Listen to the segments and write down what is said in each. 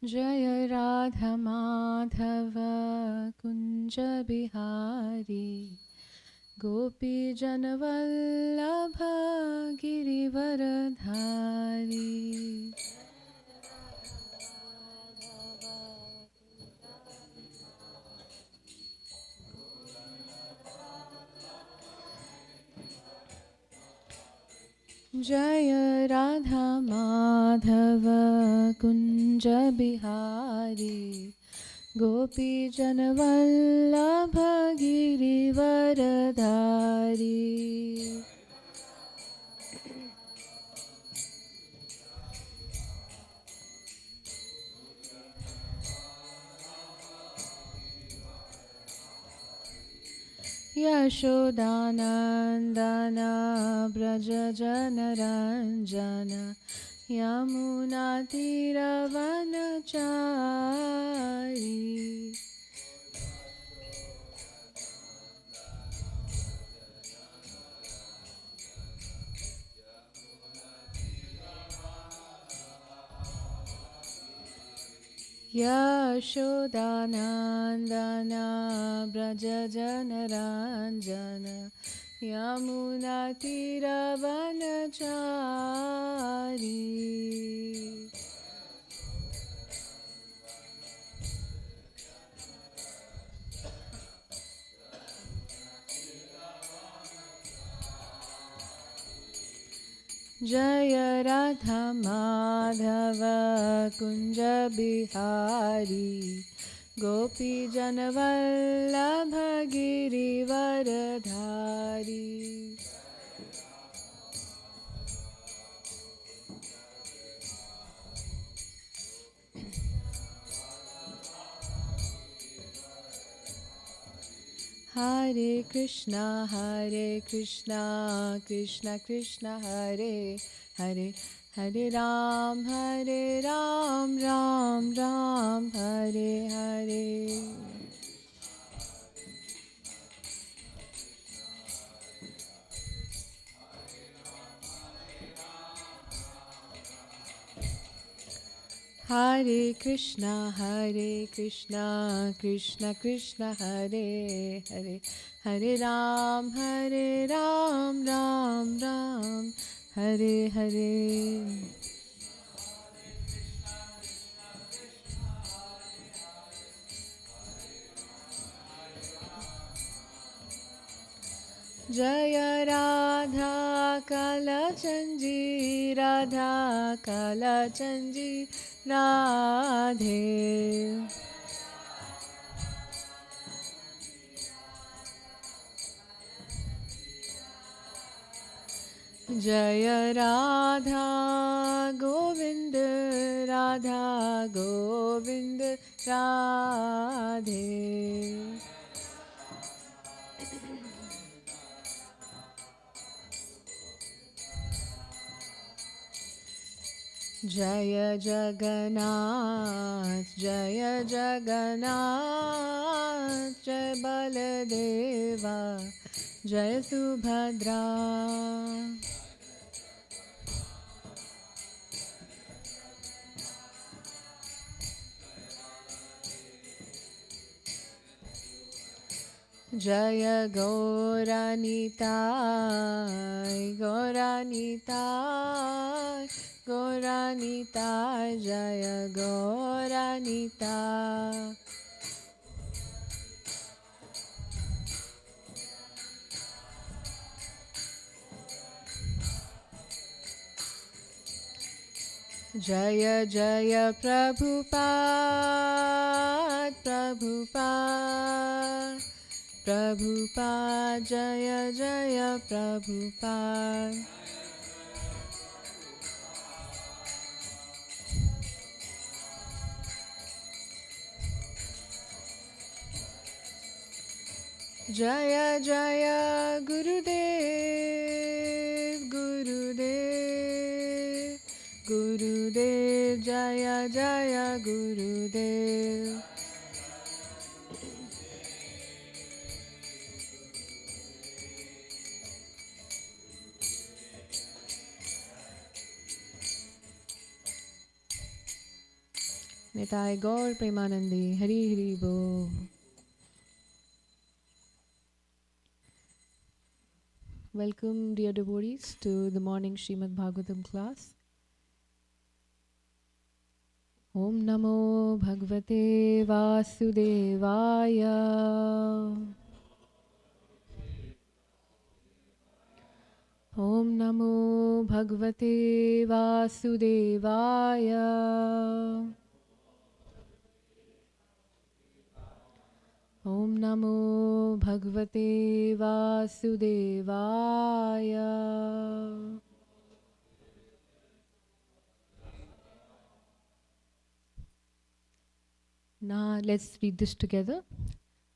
Jaya Radha Madhava Kunja Bihari Gopi Janavallabha Girivaradhari. Jaya Radha Madhava Kunja Bihari Gopi Janavallabha Girivaradhari. Yashodanandana Braja Janaranjana Yamuna Tiravanachari. Yashodanandana Braja Janaranjana Yamuna Tiravanachari. Jaya Radha Madhava Kunja Bihari Gopi Janavallabha Girivaradhari. Hare Krishna, Krishna Krishna, Hare Hare, Hare Ram, Ram Ram, Hare Hare. Hare Krishna, Krishna Krishna, Hare Hare, Hare Ram, Ram Ram, Hare Hare. Jaya Radha Kalachandji, Radha Kalachandji, Radhe. Jaya Radha Govind, Radha Govind, Radhe. Jaya Jagannath, Jaya Jagannath, Jai Baladeva, Jai Subhadra. Jaya Gauranitai, Gauranitai, Gauranitai, Jaya Gauranitai. Jaya Jaya Prabhupada, Prabhupada, Prabhupada, Jaya Jaya Prabhupada. Jaya Jaya Gurudev, Gurudev, Gurudev, Jaya Jaya Gurudev. Nitai Gaur Premanandi, Hari Hari Bo. Welcome, dear devotees, to the morning Srimad Bhagavatam class. Om Namo Bhagavate Vasudevaya. Om Namo Bhagavate Vasudevaya. Om Namo Bhagavate Vasudevaya. Now let's read this together.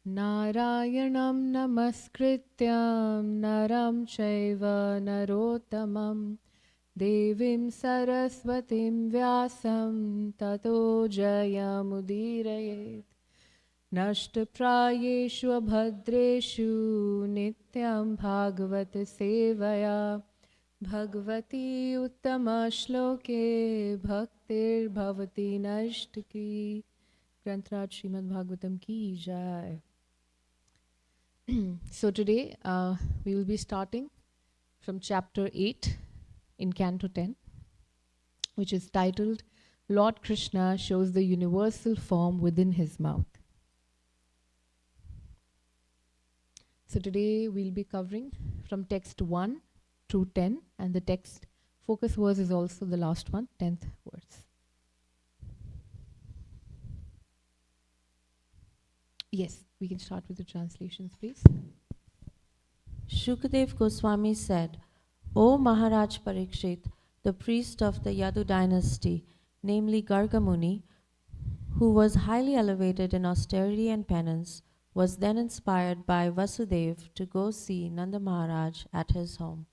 Narayanam namaskrityam naram chaiva narottamam devim saraswatim vyasam tato jayamudirayet. Nashtaprayeshu abhadreshu nityam bhagavat sevaya bhagavati uttama shloke bhaktir bhavati nashtaki. Grantraj Srimad Bhagavatam ki jai. So today we will be starting from chapter 8 in Canto 10, which is titled Lord Krishna shows the universal form within his mouth. So today we'll be covering from text 1 through 10, and the text focus verse is also the last one, 10th verse. Yes, we can start with the translations, please. Shukadev Goswami said, O Maharaj Parikshit, the priest of the Yadu dynasty, namely Garga Muni, who was highly elevated in austerity and penance, was then inspired by Vasudev to go see Nanda Maharaj at his home.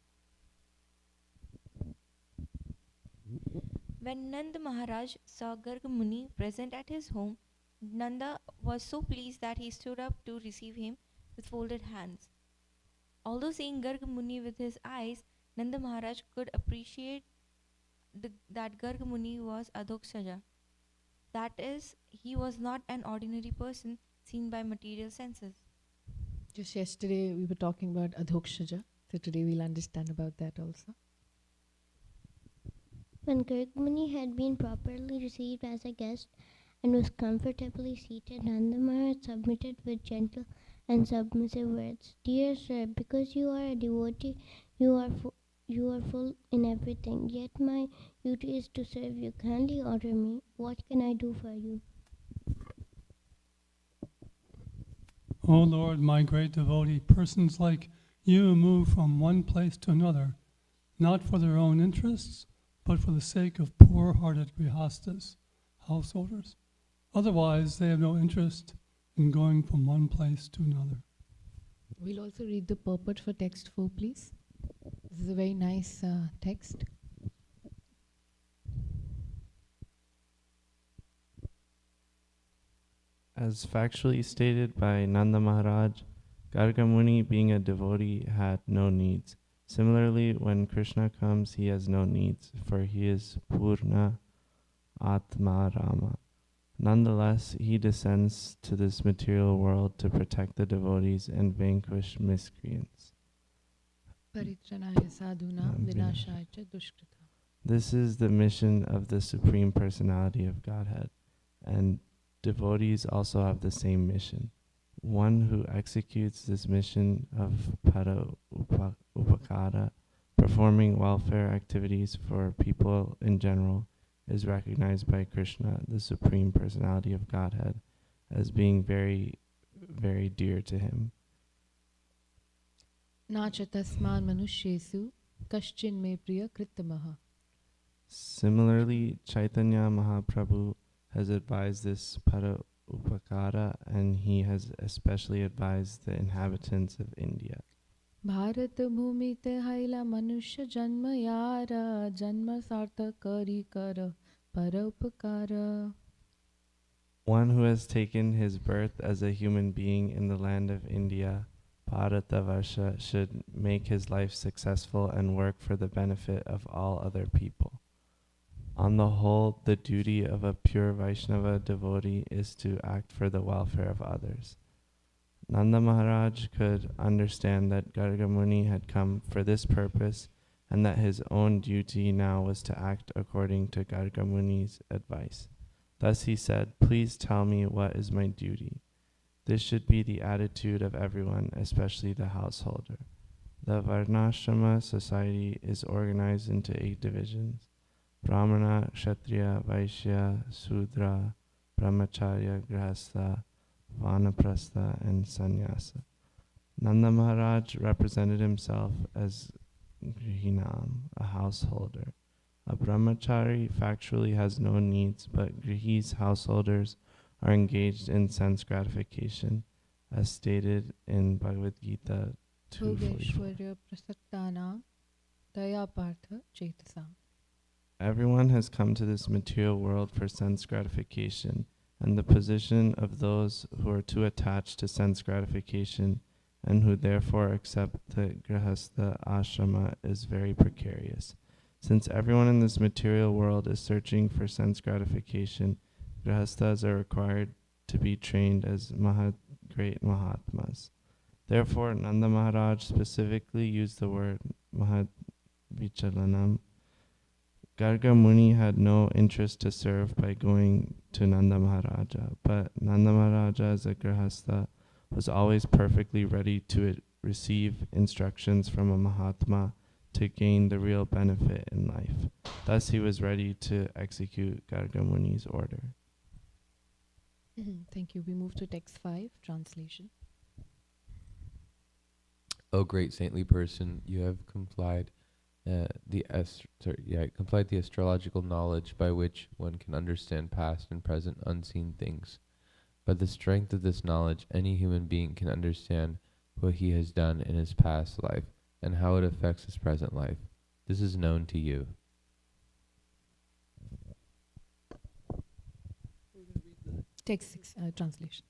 When Nanda Maharaj saw Garga Muni present at his home, Nanda was so pleased that he stood up to receive him with folded hands. Although seeing Garga Muni with his eyes, Nanda Maharaj could appreciate that Garga Muni was Adhokshaja. That is, he was not an ordinary person seen by material senses. Just yesterday we were talking about Adhokshaja, so today we'll understand about that also. When Garga Muni had been properly received as a guest and was comfortably seated, Nanda Maharaj submitted with gentle and submissive words. Dear sir, because you are a devotee, you are full in everything. Yet my duty is to serve you. Kindly order me. What can I do for you? O Lord, my great devotee, persons like you move from one place to another, not for their own interests, but for the sake of poor-hearted grihastas, householders. Otherwise, they have no interest in going from one place to another. We'll also read the purport for text 4, please. This is a very nice text. As factually stated by Nanda Maharaj, Garga Muni, being a devotee, had no needs. Similarly, when Krishna comes, he has no needs, for he is Purna Atma Rama. Nonetheless, he descends to this material world to protect the devotees and vanquish miscreants. Paritranaya sadhuna vinashaya cha dushkrita. This is the mission of the Supreme Personality of Godhead, and devotees also have the same mission. One who executes this mission of para upakara, performing welfare activities for people in general, is recognized by Krishna, the Supreme Personality of Godhead, as being very, very dear to him. Nacha tasman manushyesu kaschin me priya krittamaha. Similarly, Chaitanya Mahaprabhu has advised this para upakara, and he has especially advised the inhabitants of India. Bharat bhumi te haila manushya janma yara janma sartha kari kara parupakara. One who has taken his birth as a human being in the land of India, Bharatavarsha, should make his life successful and work for the benefit of all other people. On the whole, the duty of a pure Vaishnava devotee is to act for the welfare of others. Nanda Maharaj could understand that Garga Muni had come for this purpose and that his own duty now was to act according to Garga Muni's advice. Thus he said, "Please tell me what is my duty." This should be the attitude of everyone, especially the householder. The Varnashrama society is organized into 8 divisions: Brahmana, Kshatriya, Vaishya, Sudra, Brahmacharya, Grihastha, Vanaprastha, and Sannyasa. Nanda Maharaj represented himself as Grihinam, a householder. A brahmachari factually has no needs, but Grihis, householders, are engaged in sense gratification, as stated in Bhagavad Gita 2:44. Bhogeshwarya prasaktana daya partha chetasam. Everyone has come to this material world for sense gratification, and the position of those who are too attached to sense gratification and who therefore accept the grihastha ashrama is very precarious. Since everyone in this material world is searching for sense gratification, grihasthas are required to be trained as great Mahatmas. Therefore, Nanda Maharaj specifically used the word Mahavichalanam. Garga Muni had no interest to serve by going to Nanda Maharaja, but Nanda Maharaja as a grihastha was always perfectly ready to receive instructions from a Mahatma to gain the real benefit in life. Thus he was ready to execute Garga Muni's order. Thank you. We move to text 5, translation. O great saintly person, you have complied the astrological knowledge by which one can understand past and present unseen things. By the strength of this knowledge, any human being can understand what he has done in his past life and how it affects his present life. This is known to you. Text 6, translation.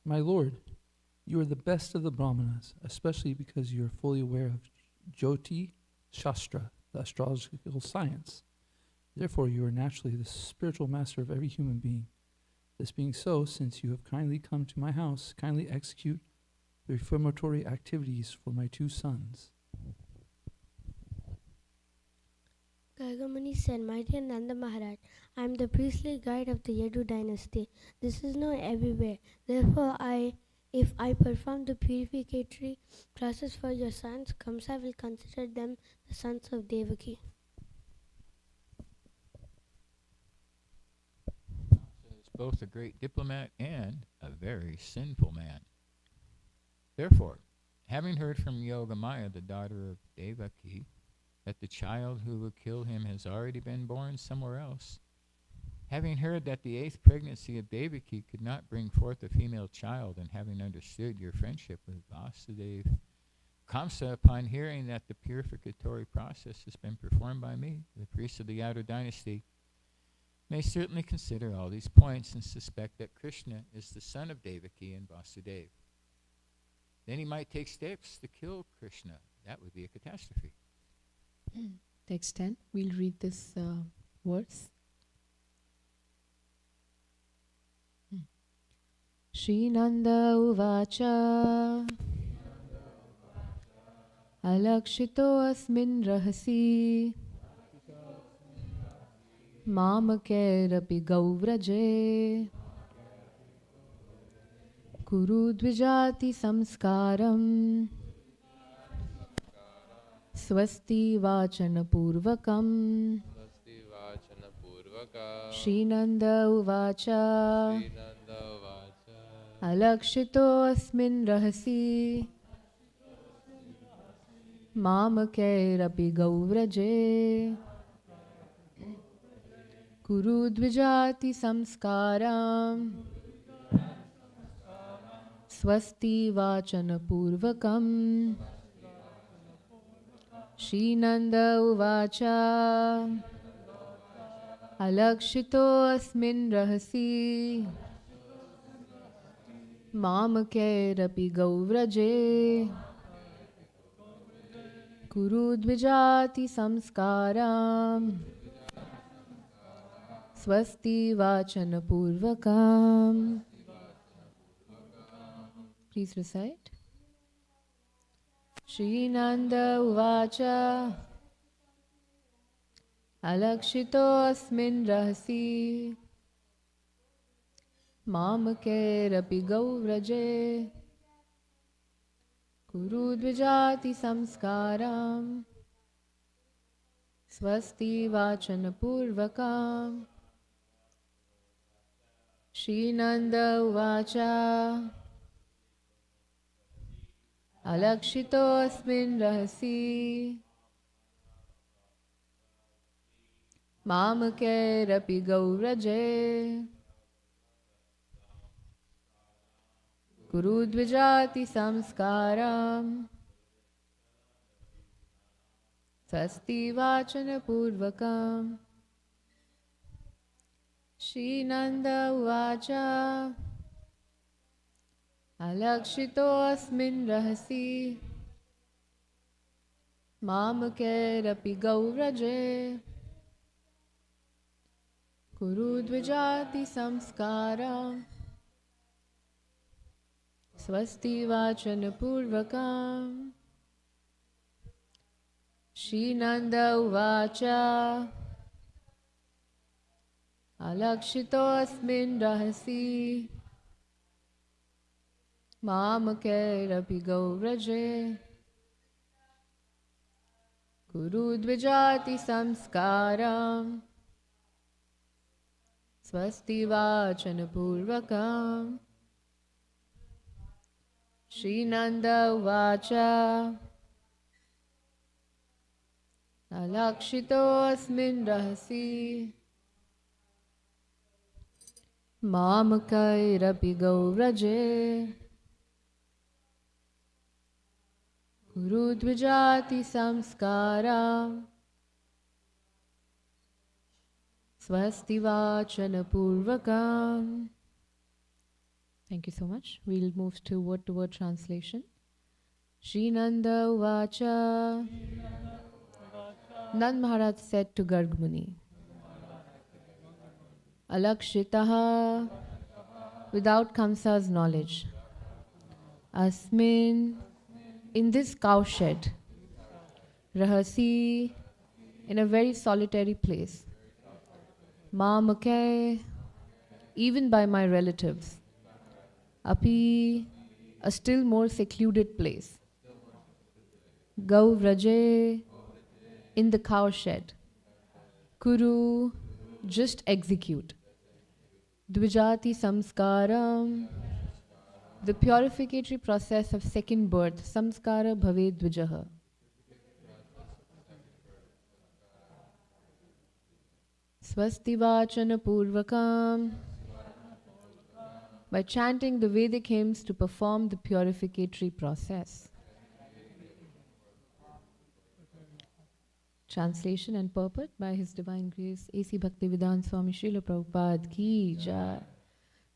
My Lord, you are the best of the Brahmanas, especially because you are fully aware of Jyoti Shastra, the astrological science. Therefore, you are naturally the spiritual master of every human being. This being so, since you have kindly come to my house, kindly execute the reformatory activities for my 2 sons. Gargamuni said, "My dear Nanda Maharaj, I am the priestly guide of the Yadu dynasty. This is known everywhere. Therefore, if I perform the purificatory process for your sons, Kamsa will consider them the sons of Devaki." Kamsa is both a great diplomat and a very sinful man. Therefore, having heard from Yogamaya, the daughter of Devaki, that the child who will kill him has already been born somewhere else, having heard that the 8th pregnancy of Devaki could not bring forth a female child, and having understood your friendship with Vasudeva, Kamsa, upon hearing that the purificatory process has been performed by me, the priest of the Yadu dynasty, may certainly consider all these points and suspect that Krishna is the son of Devaki and Vasudeva. Then he might take steps to kill Krishna. That would be a catastrophe. Text 10. We'll read this verse. Srinanda uvacha alakshito asmin rahasi mamakairapi gauvraje kuru dvijati samskaram स्वस्ति वाचन पूर्वकम श्रीनंद उवाच अलक्षितो अस्मिन् रहसि मामकैरपि गौव्रजे कुरु द्विजाति संस्कारं स्वस्ति वाचन पूर्वकम श्रीनंद उवाच अलक्षितो अस्मिन् रहसि मामकैरपि गौव्रजे Kuru dvijati samskaram swasti vachana purvakam. Please recite. Srinanda uvacha alakshito asmin rahasi mamake rapi gauvraje kuru dvijati samskaram swasti vachana purvakam. Srinanda uvacha alakshito asmin rahasi mamake rapi gauraje kuru dvijati samskaram swasti vachana purvakam. Srinanda uvacha alakshito asmin rahasi mamake rapi gauraje kuru dvijati samskaram swasti vachana purvakam. Srinanda uvacha alakshito asmin rahasi mamake rapi gauraje kuru dvijati samskaram swasti vachana purvakam. Srinanda uvacha alakshito asmin rahasi mamake rapi gauraje kuru dvijati samskaram swasti vachana purvakam. Thank you so much. We'll move to word translation. Srinanda uvacha. Nand Maharaj said to Garg Muni, alakshitaha, without Kamsa's knowledge, asmin, in this cowshed, rahasi, in a very solitary place, mamake, even by my relatives, api, a still more secluded place, gauvraje, in the cowshed, kuru, just execute, dvijati samskaram, the purificatory process of second birth, samskara bhave dvijaha. Swasti vachana purvakam, by chanting the Vedic hymns to perform the purificatory process. Translation and purport by His Divine Grace A.C. Bhaktivedanta Swami Srila Prabhupada Ki Jai.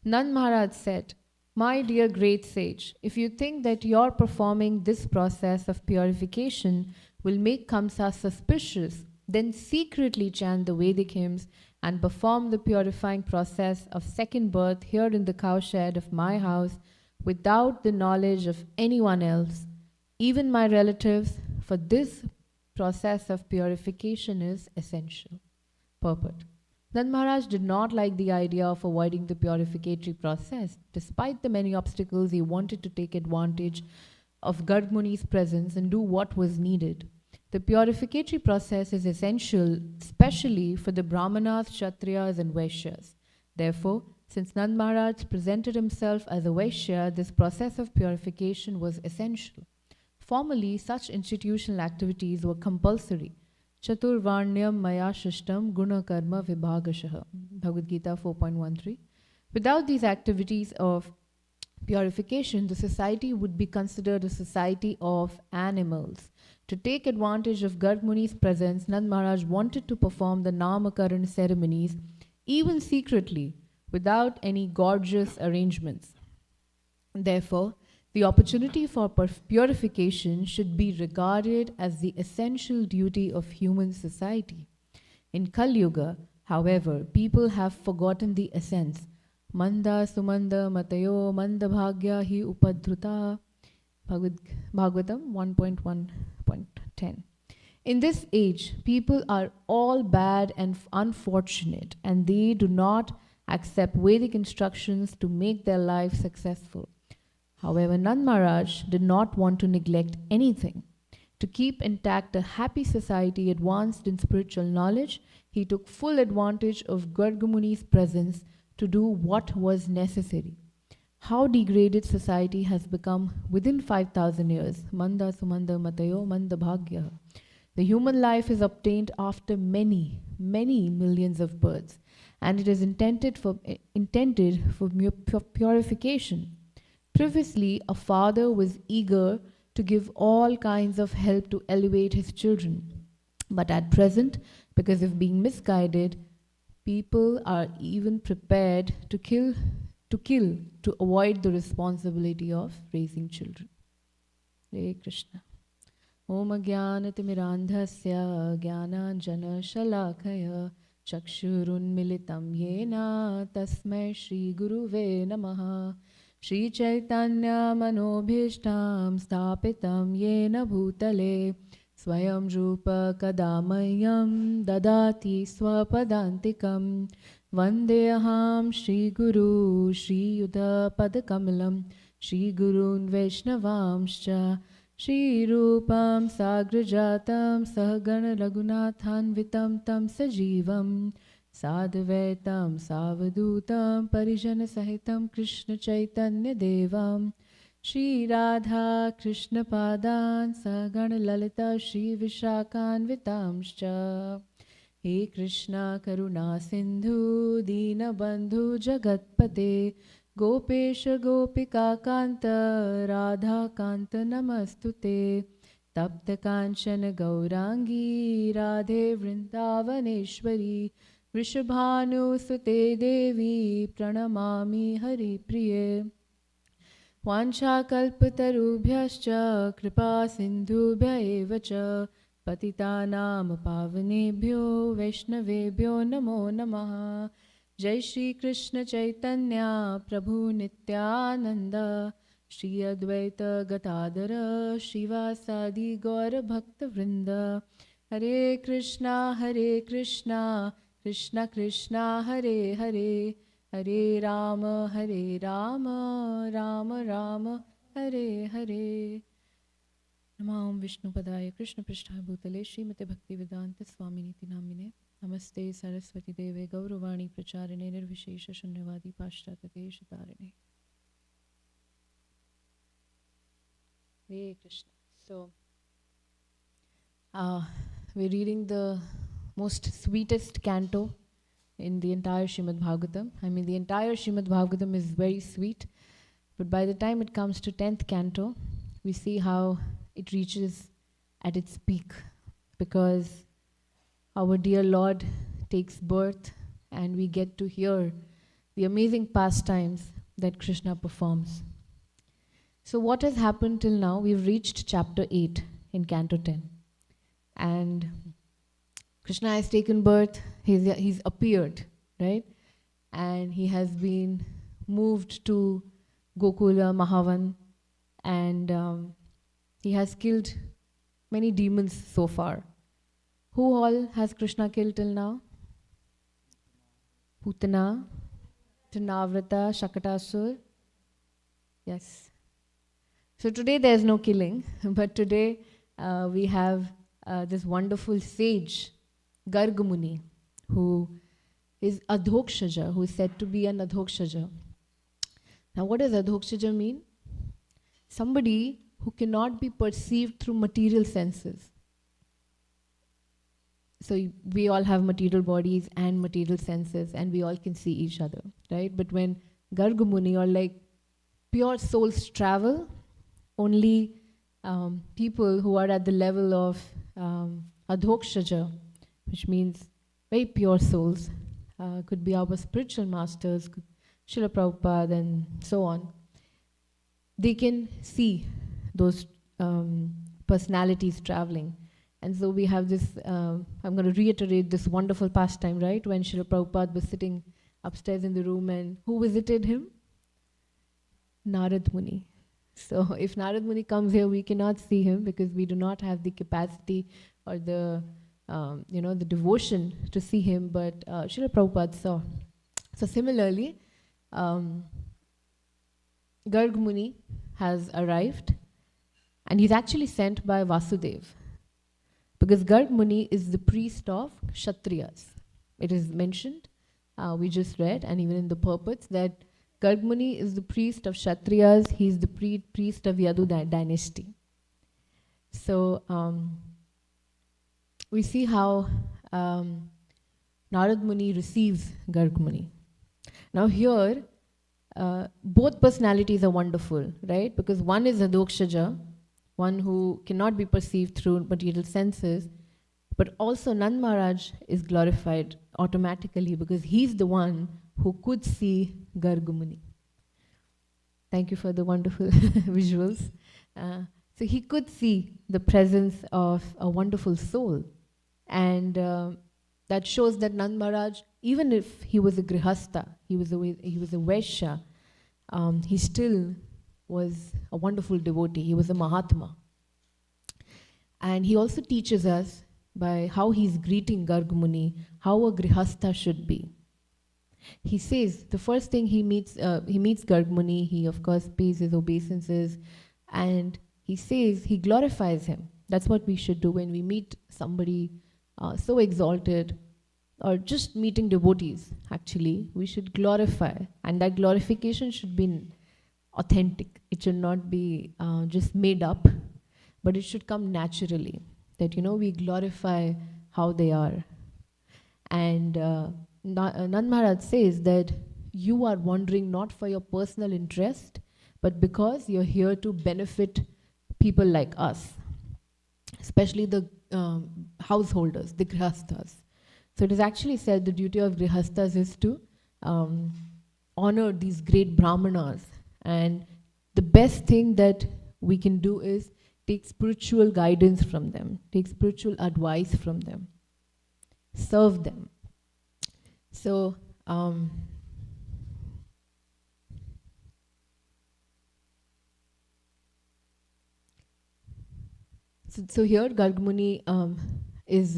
Nand Maharaj said, my dear great sage, if you think that your performing this process of purification will make Kamsa suspicious, then secretly chant the Vedic hymns and perform the purifying process of second birth here in the cowshed of my house without the knowledge of anyone else, even my relatives, for this process of purification is essential. Purport. Nand Maharaj did not like the idea of avoiding the purificatory process. Despite the many obstacles, he wanted to take advantage of Garg Muni's presence and do what was needed. The purificatory process is essential, especially for the Brahmanas, Kshatriyas and Vaishyas. Therefore, since Nand Maharaj presented himself as a Vaishya, this process of purification was essential. Formerly, such institutional activities were compulsory. Chatur Varnyam Maya Shishtam Guna Karma Vibhagashaha. Bhagavad Gita 4.13. Without these activities of purification, the society would be considered a society of animals. To take advantage of Garg Muni's presence, Nand Maharaj wanted to perform the Namakaran ceremonies, even secretly, without any gorgeous arrangements. Therefore, The opportunity for purification should be regarded as the essential duty of human society. In Kali Yuga, however, people have forgotten the essence. Manda sumanda matayo manda bhagya hi upadhruta. Bhagavatam 1.1.10. In this age, people are all bad and unfortunate, and they do not accept Vedic instructions to make their life successful. However, Nand Maharaj did not want to neglect anything. To keep intact a happy society advanced in spiritual knowledge, he took full advantage of Gargamuni's presence to do what was necessary. How degraded society has become within 5,000 years. Manda sumanda matayo manda bhagya. The human life is obtained after many, many millions of births, and it is intended for purification. Previously, a father was eager to give all kinds of help to elevate his children. But at present, because of being misguided, people are even prepared to kill to avoid the responsibility of raising children. Hare Krishna. Om Jnanatimirandhasya Jnananjana Shalakaya Chakshurunmilitam Yena Tasmai Shri Guruve Namaha. Shri Chaitanya Manobhishtam Stapitam Yena Bhutale Swayam Rupa Kadamayam Dadati Swapadantikam Vandeham Shri Guru Shri Yuddha Padakamalam Shri Gurun Vaishnavamscha Shri Rupam Sagrajatam Sahagana Raghunathanvitam Tam Sajivam Sadvaitam Savadutam Parijana Sahitam Krishna Chaitanya Devam Shri Radha Krishna Padan Sahagana Lalita Shri Vishakhan Vitamscha. He Krishna Karuna Sindhu Dina Bandhu Jagatpate Gopesha Gopika Kanta Radha Kanta Namastute Tapta Kanchana Gaurangi Radhe Vrindavaneshwari Vrishabhanu Sute Devi Pranamami Hari Priye Vancha Kalpatarubhyascha Kripa Sindhubhya Evacha Patitanam Pavanebhyo Vaishnavebhyo Namo Namaha. Jai Shri Krishna Chaitanya Prabhu Nityananda Shri Advaita Gatadara Shivasadi Gaura Bhakta Vrinda. Hare Krishna Krishna Krishna Hare Hare Hare Rama Rama Rama Hare Hare. Namam Vishnu Padaya Krishna Prishtha Bhutale Srimate Bhakti Vedanta Swaminiti Namine Namaste Saraswati Deve Gauravani Pracharine Nirvishesha Shunyavadi Pashtatate Shatarine. Hare Krishna. So, we're reading the most sweetest canto in the entire Srimad Bhagavatam. I mean, the entire Srimad Bhagavatam is very sweet, but by the time it comes to 10th canto, we see how it reaches at its peak, because our dear Lord takes birth and we get to hear the amazing pastimes that Krishna performs. So what has happened till now? We've reached chapter 8 in canto 10. And Krishna has taken birth, he's appeared, right? And he has been moved to Gokula, Mahavan, and he has killed many demons so far. Who all has Krishna killed till now? Putana, Trinavrata, Shakatasur. Yes. So today there's no killing, but today we have this wonderful sage, Gargamuni, who is Adhokshaja, who is said to be an Adhokshaja. Now what does Adhokshaja mean? Somebody who cannot be perceived through material senses. So we all have material bodies and material senses, and we all can see each other, right? But when Gargamuni, or like pure souls, travel, only people who are at the level of Adhokshaja, which means very pure souls, could be our spiritual masters, Srila Prabhupada and so on. they can see those personalities traveling. And so we have this, I'm going to reiterate this wonderful pastime, right? When Srila Prabhupada was sitting upstairs in the room, and who visited him? Narad Muni. So if Narad Muni comes here, we cannot see him because we do not have the capacity or the, the devotion to see him, but Srila Prabhupada saw. So similarly, Garg Muni has arrived, and he's actually sent by Vasudev, because Garg Muni is the priest of Kshatriyas. It is mentioned, we just read, and even in the purports, that Garg Muni is the priest of Kshatriyas, he's the priest of Yadu dynasty. So we see how Narad Muni receives Garg Muni. Now here, both personalities are wonderful, right? Because one is Adokshaja, one who cannot be perceived through material senses, but also Nand Maharaj is glorified automatically because he's the one who could see Garg Muni. Thank you for the wonderful visuals. So he could see the presence of a wonderful soul, and that shows that Nand Maharaj, even if he was a grihastha, he was a Vaishya, he still was a wonderful devotee. He was a Mahatma. And he also teaches us by how he's greeting Garg Muni, how a grihastha should be. He says the first thing he meets Garg Muni, he of course pays his obeisances, and he says he glorifies him. That's what we should do when we meet somebody so exalted, or just meeting devotees. Actually, we should glorify, and that glorification should be authentic. It should not be just made up, but it should come naturally. That we glorify how they are. And Nand Maharaj says that you are wandering not for your personal interest, but because you're here to benefit people like us, especially the householders, the grihasthas. So it is actually said the duty of grihasthas is to honor these great brahmanas, and the best thing that we can do is take spiritual guidance from them, take spiritual advice from them, serve them. So so here Garg Muni is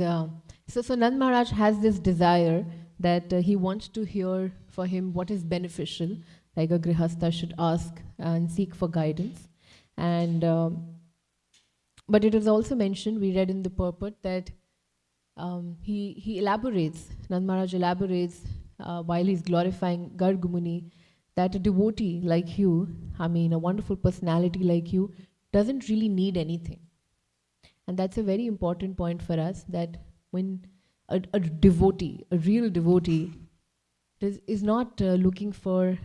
so Nand Maharaj has this desire that he wants to hear for him what is beneficial, like a grihastha should ask and seek for guidance. And but it is also mentioned, we read in the purport, that he elaborates, Nand Maharaj elaborates while he's glorifying Garg Muni, that a devotee like you, a wonderful personality like you, doesn't really need anything. And that's a very important point for us, that when a devotee, a real devotee, is not looking for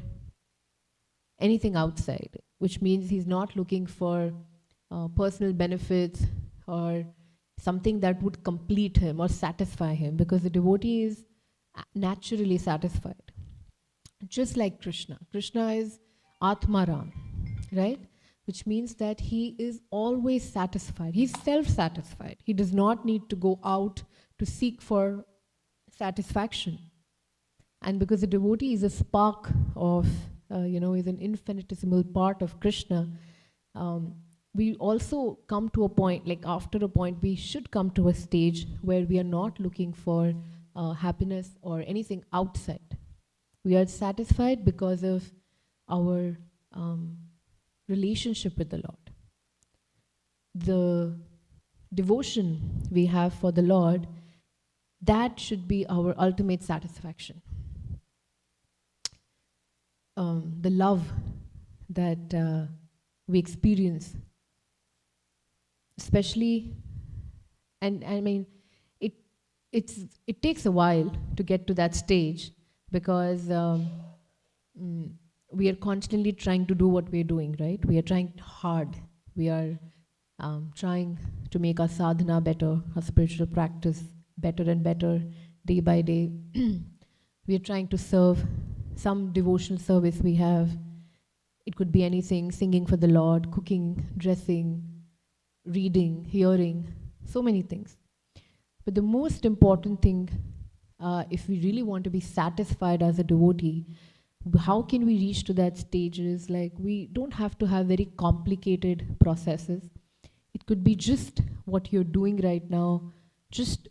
anything outside, which means he's not looking for personal benefits or something that would complete him or satisfy him, because the devotee is naturally satisfied. Just like Krishna. Krishna is Atmaram, right? Which means that he is always satisfied. He's self-satisfied. He does not need to go out to seek for satisfaction. And because the devotee is a spark of, is an infinitesimal part of Krishna, we also come to a point, like after a point, we should come to a stage where we are not looking for happiness or anything outside. We are satisfied because of our relationship with the Lord. The devotion we have for the Lord, that should be our ultimate satisfaction. The love that we experience, especially, and it takes a while to get to that stage, because we are constantly trying to do what we are doing, right? We are trying hard. We are trying to make our sadhana better, our spiritual practice better and better, day by day. We are trying to serve some devotional service we have, It could be anything, singing for the Lord, cooking, dressing, reading, hearing, so many things. But the most important thing, if we really want to be satisfied as a devotee, how can we reach to that stage is like we don't have to have very complicated processes. It could be just what you're doing right now, just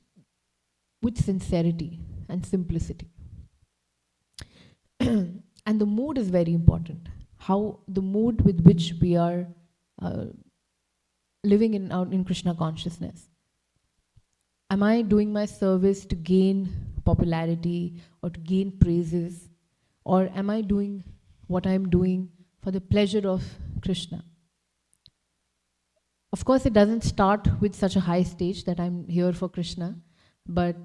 with sincerity and simplicity. And the mood is very important. How the mood with which we are living in Krishna consciousness. Am I doing my service to gain popularity or to gain praises? Or am I doing what I'm doing for the pleasure of Krishna? Of course, it doesn't start with such a high stage that I'm here for Krishna, but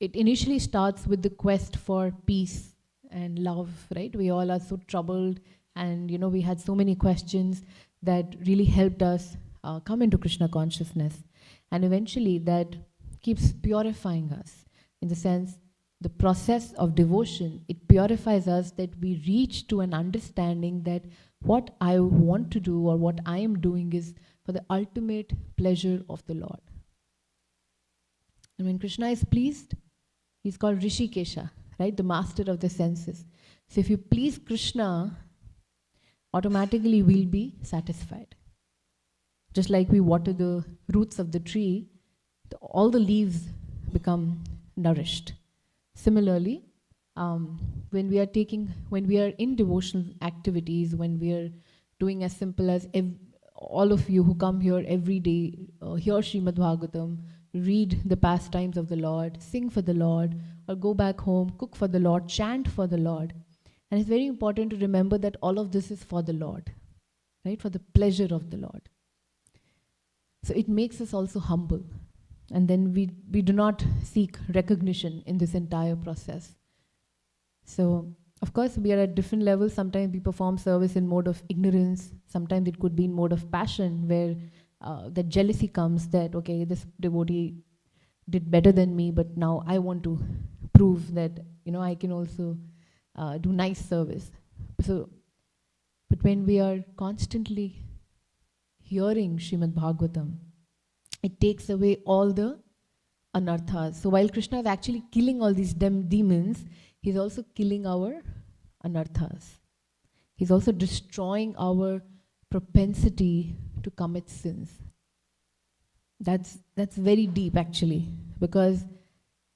it initially starts with the quest for peace and love, right? We all are so troubled, and we had so many questions that really helped us come into Krishna consciousness. And eventually that keeps purifying us, in the sense the process of devotion, it purifies us, that we reach to an understanding that what I want to do or what I am doing is for the ultimate pleasure of the Lord. And when Krishna is pleased, he's called Rishikesha, right? The master of the senses. So if you please Krishna, automatically we'll be satisfied. Just like we water the roots of the tree, all the leaves become nourished. Similarly, when we are in devotional activities, when we are doing as simple as all of you who come here every day, hear Srimad Bhagavatam, read the pastimes of the Lord, sing for the Lord, or go back home, cook for the Lord, chant for the Lord. And it's very important to remember that all of this is for the Lord, right? For the pleasure of the Lord. So it makes us also humble. And then we do not seek recognition in this entire process. So, of course, we are at different levels. Sometimes we perform service in mode of ignorance. Sometimes it could be in mode of passion, where that jealousy comes that, okay, this devotee did better than me, but now I want to prove that, I can also do nice service. So, but when we are constantly hearing Srimad Bhagavatam, it takes away all the anarthas. So while Krishna is actually killing all these demons, he's also killing our anarthas. He's also destroying our propensity to commit sins. That's very deep actually, because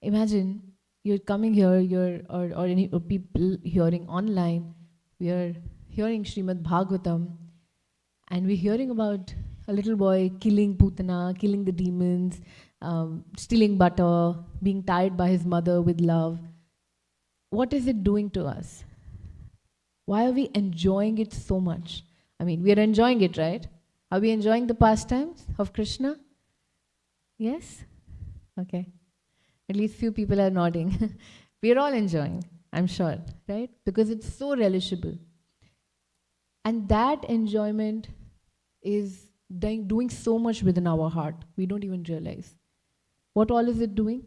imagine you're coming here, or any people hearing online, we are hearing Srimad Bhagavatam, and we're hearing about a little boy killing Putana, killing the demons, stealing butter, being tied by his mother with love. What is it doing to us? Why are we enjoying it so much? I mean, we are enjoying it, right? Are we enjoying the pastimes of Krishna? Yes? Okay. At least few people are nodding. We are all enjoying, I'm sure, right? Because it's so relishable. And that enjoyment is doing so much within our heart. We don't even realize. What all is it doing?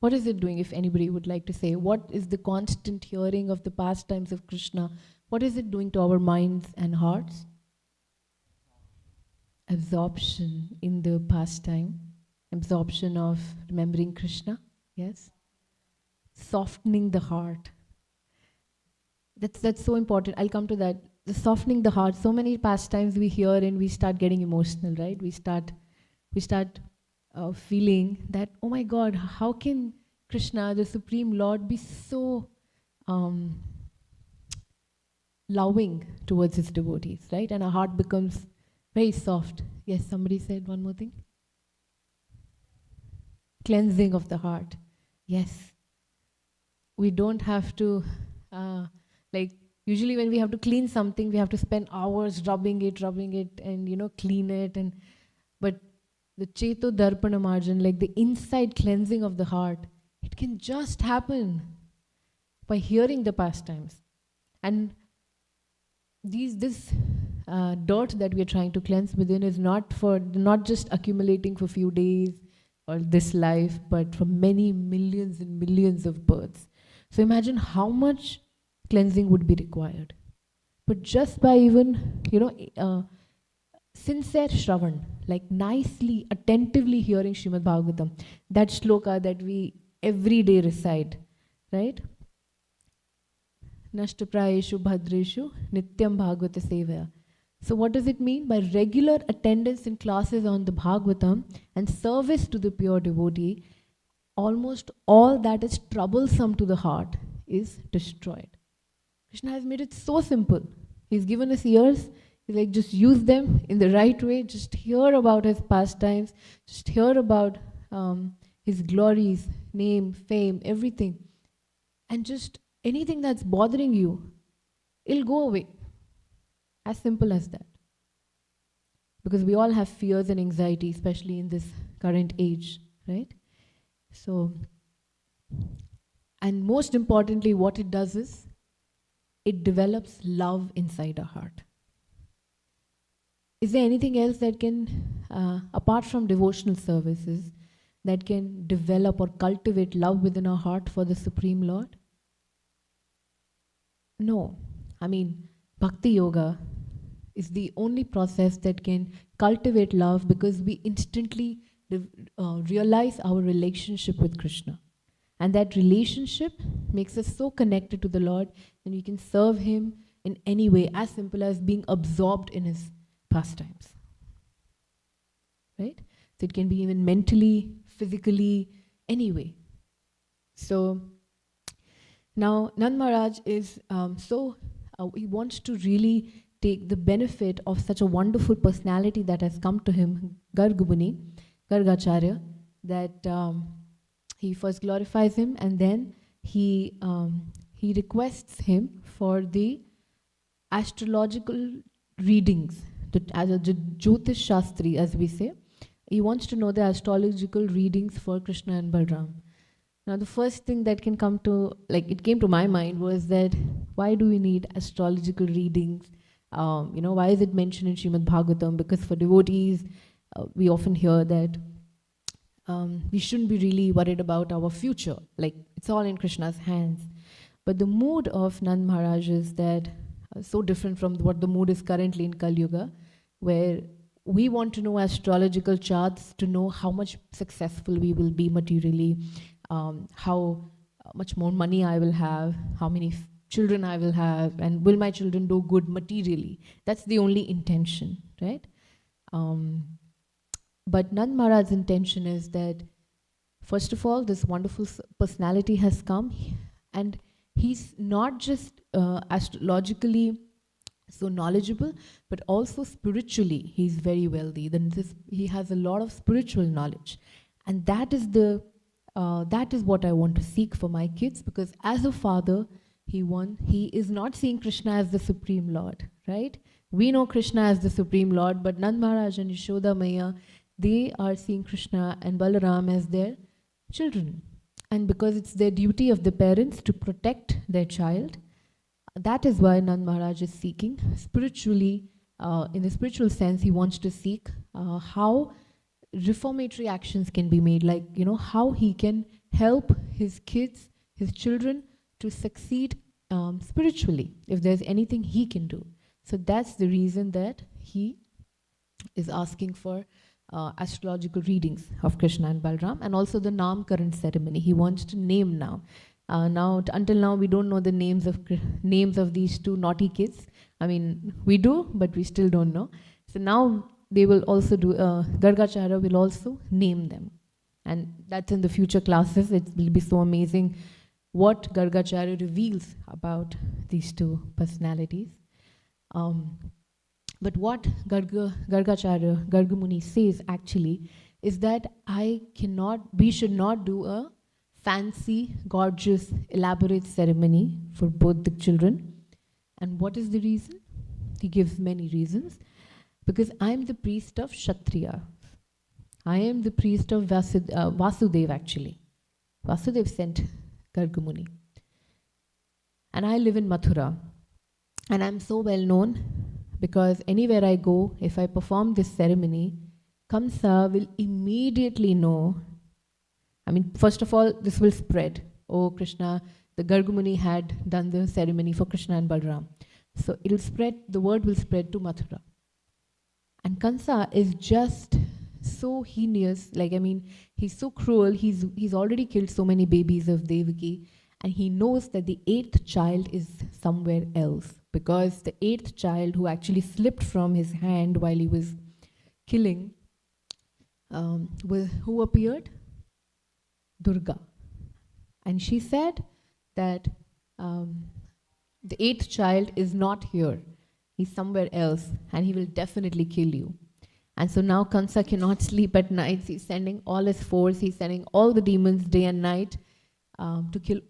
What is it doing, if anybody would like to say? What is the constant hearing of the pastimes of Krishna? What is it doing to our minds and hearts? Absorption in the pastime. Absorption of remembering Krishna. Yes? Softening the heart. That's so important. I'll come to that. The softening the heart. So many pastimes we hear and we start getting emotional, right? We start feeling that, oh my God, how can Krishna, the Supreme Lord, be so loving towards his devotees, right? And our heart becomes very soft. Yes, somebody said one more thing. Cleansing of the heart. Yes. We don't have to, usually when we have to clean something, we have to spend hours rubbing it and, clean it. But the Cheto Darpana margin, like the inside cleansing of the heart, it can just happen by hearing the pastimes. And this dirt that we are trying to cleanse within is not just accumulating for a few days or this life, but for many millions and millions of births. So imagine how much cleansing would be required. But just by even, sincere Shravan, like nicely, attentively hearing Srimad Bhagavatam, that shloka that we every day recite, right? Nashtaprayeshu bhadreshu nityam bhagavata sevaya. So what does it mean? By regular attendance in classes on the Bhagavatam and service to the pure devotee, almost all that is troublesome to the heart is destroyed. Krishna has made it so simple. He's given us ears. He's like, just use them in the right way. Just hear about his pastimes. Just hear about his glories, name, fame, everything. And just anything that's bothering you, it'll go away. As simple as that. Because we all have fears and anxiety, especially in this current age, right? So, and most importantly, what it does is, it develops love inside our heart. Is there anything else that can, apart from devotional services, that can develop or cultivate love within our heart for the Supreme Lord? No. I mean, Bhakti Yoga is the only process that can cultivate love, because we instantly realize our relationship with Krishna. And that relationship makes us so connected to the Lord, and we can serve Him in any way, as simple as being absorbed in His pastimes. Right? So it can be even mentally, physically, any way. So now Nand Maharaj is he wants to really take the benefit of such a wonderful personality that has come to him, Gargacharya, that he first glorifies him, and then he requests him for the astrological readings, as a Jyotish Shastri, as we say. He wants to know the astrological readings for Krishna and Balram. Now, the first thing that can come to, it came to my mind was that, why do we need astrological readings? Why is it mentioned in Srimad Bhagavatam? Because for devotees, we often hear that we shouldn't be really worried about our future. It's all in Krishna's hands. But the mood of Nand Maharaj is that so different from what the mood is currently in Kali Yuga, where we want to know astrological charts to know how much successful we will be materially, how much more money I will have, how many children I will have, and will my children do good materially. That's the only intention, right? But Nand Maharaj's intention is that, first of all, this wonderful personality has come, and he's not just astrologically so knowledgeable, but also spiritually he's very wealthy. Then he has a lot of spiritual knowledge, and that is what I want to seek for my kids, because as a father, he is not seeing Krishna as the Supreme Lord, right? We know Krishna as the Supreme Lord, but Nand Maharaj and Yashoda Maya, they are seeing Krishna and Balaram as their children. And because it's their duty of the parents to protect their child, that is why Nand Maharaj is seeking spiritually, in the spiritual sense, he wants to seek how reformatory actions can be made, how he can help his kids, his children, to succeed spiritually, if there's anything he can do. So that's the reason that he is asking for astrological readings of Krishna and Balram, and also the Namkaran ceremony. He wants to name now. Until now, we don't know the names of these two naughty kids. I mean, we do, but we still don't know. So now they will also do, Gargacharya will also name them. And that's in the future classes. It will be so amazing what Gargacharya reveals about these two personalities. But what Gargacharya, Gargamuni says actually is that we should not do a fancy, gorgeous, elaborate ceremony for both the children. And what is the reason? He gives many reasons. Because I am the priest of Kshatriya. I am the priest of Vasudev actually. Vasudev sent Gargamuni. And I live in Mathura. And I'm so well known because anywhere I go, if I perform this ceremony, Kamsa will immediately know. I mean, first of all, this will spread. Oh, Krishna the Gargamuni had done the ceremony for Krishna and Balram. So it'll spread, the word will spread to Mathura. And Kansa is just so heinous, he's so cruel, he's already killed so many babies of Devaki, and he knows that the 8th child is somewhere else, because the 8th child who actually slipped from his hand while he was killing, who appeared? Durga. And she said that the 8th child is not here. He's somewhere else, and he will definitely kill you. And so now Kansa cannot sleep at nights. He's sending all his force, he's sending all the demons day and night to kill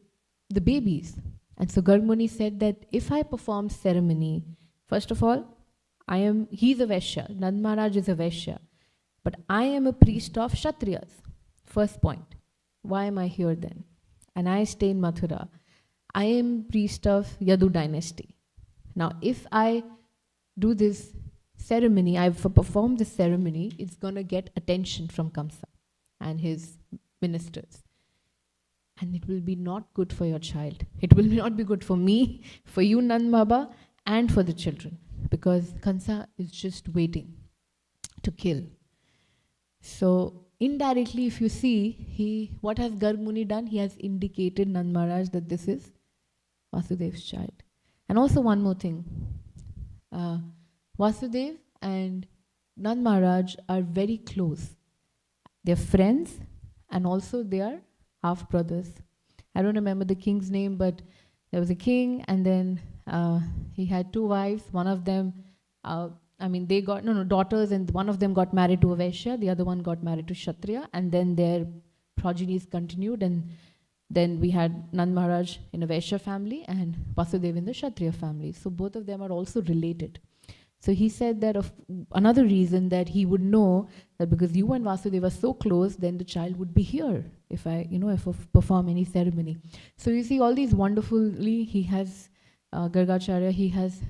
the babies. And so Gargamuni said that if I perform ceremony, first of all, he's a Vaishya, Nand Maharaj is a Vaishya, but I am a priest of Kshatriyas. First point, why am I here then? And I stay in Mathura. I am priest of Yadu dynasty. Now, if I do this ceremony, I've performed this ceremony, it's going to get attention from Kamsa and his ministers. And it will be not good for your child. It will not be good for me, for you, Nand Baba, and for the children. Because Kansa is just waiting to kill. So, indirectly, if you see, what has Gargamuni done? He has indicated Nand Maharaj that this is Vasudev's child. And also one more thing. Vasudev and Nand Maharaj are very close. They're friends, and also they are half-brothers. I don't remember the king's name, but there was a king, and then he had 2 wives. One of them, they got, daughters, and one of them got married to a Vaishya, the other one got married to Kshatriya, and then their progenies continued, and then we had Nand Maharaj in a Vaishya family and Vasudev in the Kshatriya family. So both of them are also related. So he said that another reason that he would know that because you and Vasudeva are so close, then the child would be here if I perform any ceremony. So you see all these wonderfully, he has, Gargacharya, he has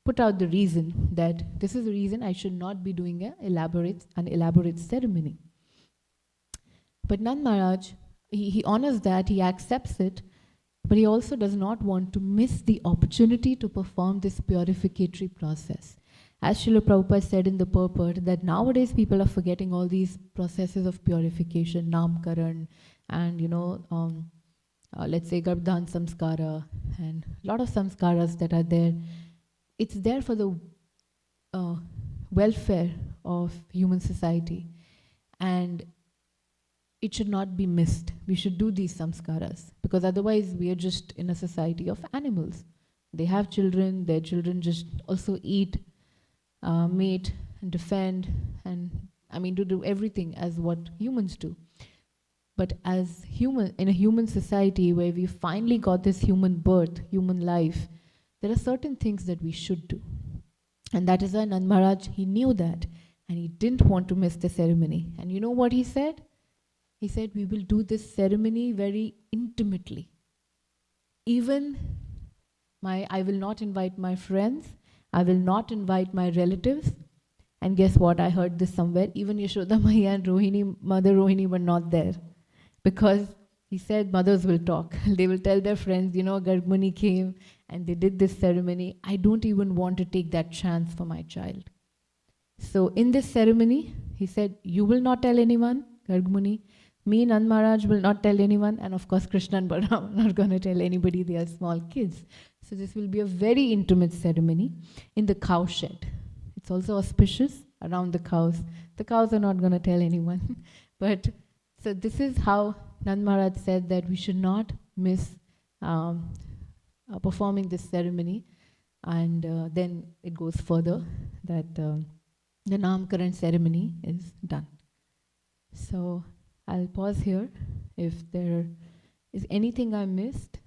put out the reason that this is the reason I should not be doing an elaborate ceremony. But Nand Maharaj, he honors that, he accepts it, but he also does not want to miss the opportunity to perform this purificatory process. As Srila Prabhupada said in the purport, that nowadays people are forgetting all these processes of purification, Namkaran, and let's say Garbdhan Samskara, and a lot of samskaras that are there. It's there for the welfare of human society, and it should not be missed. We should do these samskaras, because otherwise we are just in a society of animals. They have children, their children just also eat, mate, and defend, and to do everything as what humans do. But as in a human society where we finally got this human birth, human life, there are certain things that we should do. And that is why Nand Maharaj, he knew that, and he didn't want to miss the ceremony. And you know what he said? He said, we will do this ceremony very intimately. Even I will not invite my friends, I will not invite my relatives. And guess what? I heard this somewhere. Even Yashoda Maya and Mother Rohini were not there. Because he said mothers will talk. They will tell their friends, Gargamuni came and they did this ceremony. I don't even want to take that chance for my child. So in this ceremony, he said, you will not tell anyone, Gargamuni. Me, Nand Maharaj, will not tell anyone, and of course Krishna and Balram are not going to tell anybody, they are small kids. So this will be a very intimate ceremony in the cow shed. It's also auspicious around the cows. The cows are not going to tell anyone. But so this is how Nand Maharaj said that we should not miss performing this ceremony. And then it goes further that the Namkaran ceremony is done. So I'll pause here. If there is anything I missed,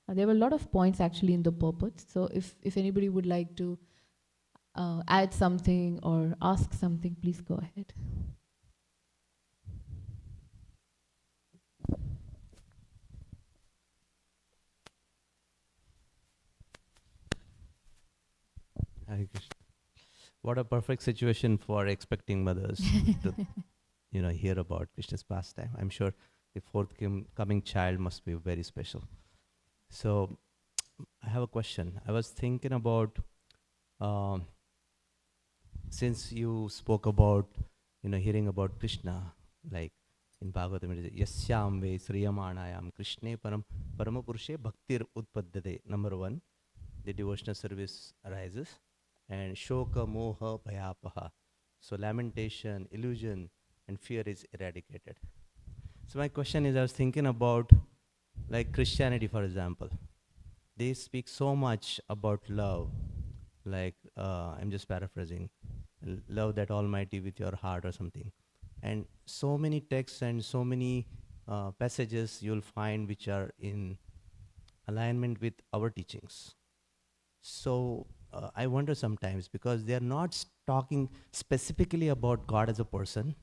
there were a lot of points actually in the purport. So if anybody would like to add something or ask something, please go ahead. Hare Krishna. What a perfect situation for expecting mothers to hear about Krishna's pastime. I'm sure the forthcoming child must be very special. So I have a question. I was thinking about, um, since you spoke about, hearing about Krishna, like in Bhagavatam, it is Yasyam ve Sriyamanayam Krishne Paramapurushe Bhaktir Utpaddate. Number one, the devotional service arises, and Shoka Moha Bhayapaha. So lamentation, illusion, and fear is eradicated. So my question is, I was thinking about like Christianity, for example. They speak so much about love, like I'm just paraphrasing, love that Almighty with your heart or something. And so many texts and so many passages you'll find which are in alignment with our teachings. So I wonder sometimes, because they are not talking specifically about God as a person,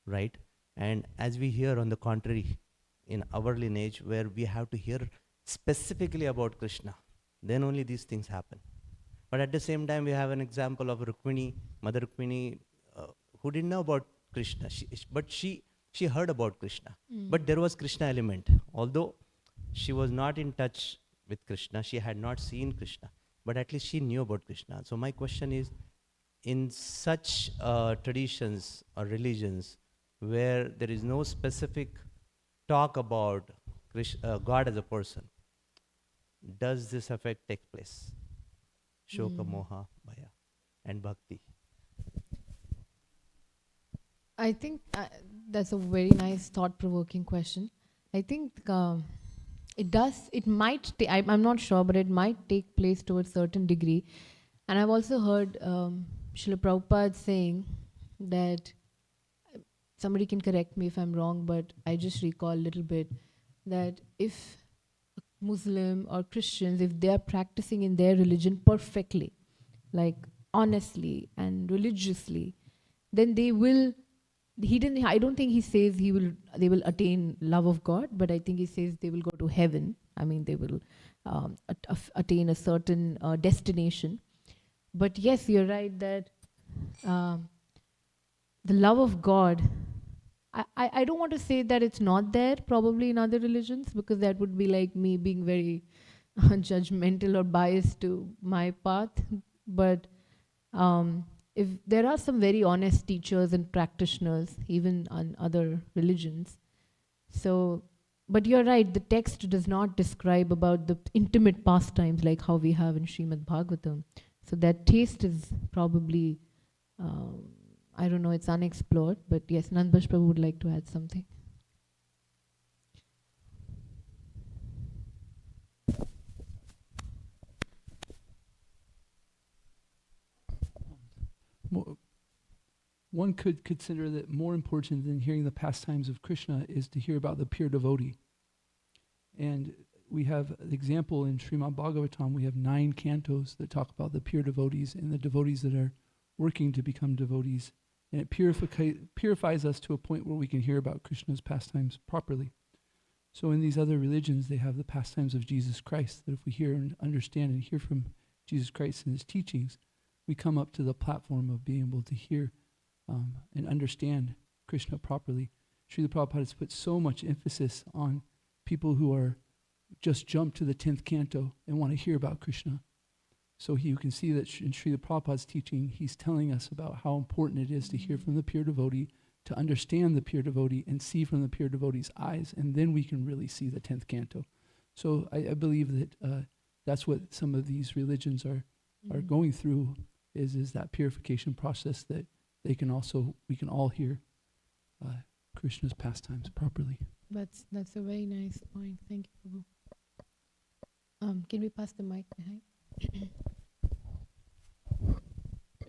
right? And as we hear, on the contrary, in our lineage, where we have to hear specifically about Krishna, then only these things happen. But at the same time, we have an example of Rukmini, Mother Rukmini, who didn't know about Krishna, but she heard about Krishna. But there was Krishna element. Although she was not in touch with Krishna, she had not seen Krishna, but at least she knew about Krishna. So my question is, in such traditions or religions where there is no specific talk about God as a person, does this effect take place? Shoka, Moha, Bhaya, and Bhakti. I think that's a very nice, thought-provoking question. I think it does. It might. I'm not sure, but it might take place to a certain degree. And I've also heard Srila Prabhupada saying that, somebody can correct me if I'm wrong, but I just recall a little bit that if Muslim or Christians, if they are practicing in their religion perfectly, like honestly and religiously, then they will. I don't think he says they will attain love of God, but I think he says they will go to heaven. I mean, they will attain a certain destination. But yes, you're right that the love of God, I don't want to say that it's not there probably in other religions, because that would be like me being very judgmental or biased to my path. But if there are some very honest teachers and practitioners, even on other religions. So, but you're right, the text does not describe about the intimate pastimes like how we have in Srimad Bhagavatam. So that taste is probably, I don't know, it's unexplored. But yes, Nandbash Prabhu would like to add something. One could consider that more important than hearing the pastimes of Krishna is to hear about the pure devotee. And we have an example in Srimad Bhagavatam. We have 9 cantos that talk about the pure devotees and the devotees that are working to become devotees. And it purifies us to a point where we can hear about Krishna's pastimes properly. So in these other religions, they have the pastimes of Jesus Christ, that if we hear and understand and hear from Jesus Christ and his teachings, we come up to the platform of being able to hear and understand Krishna properly. Srila Prabhupada has put so much emphasis on people who are just jump to the 10th canto and want to hear about Krishna. So you can see that in Srila Prabhupada's teaching, he's telling us about how important it is to hear from the pure devotee, to understand the pure devotee, and see from the pure devotee's eyes, and then we can really see the 10th canto. So I believe that that's what some of these religions are going through, is that purification process, that we can all hear Krishna's pastimes properly. That's a very nice point. Thank you, Prabhu. Can we pass the mic behind?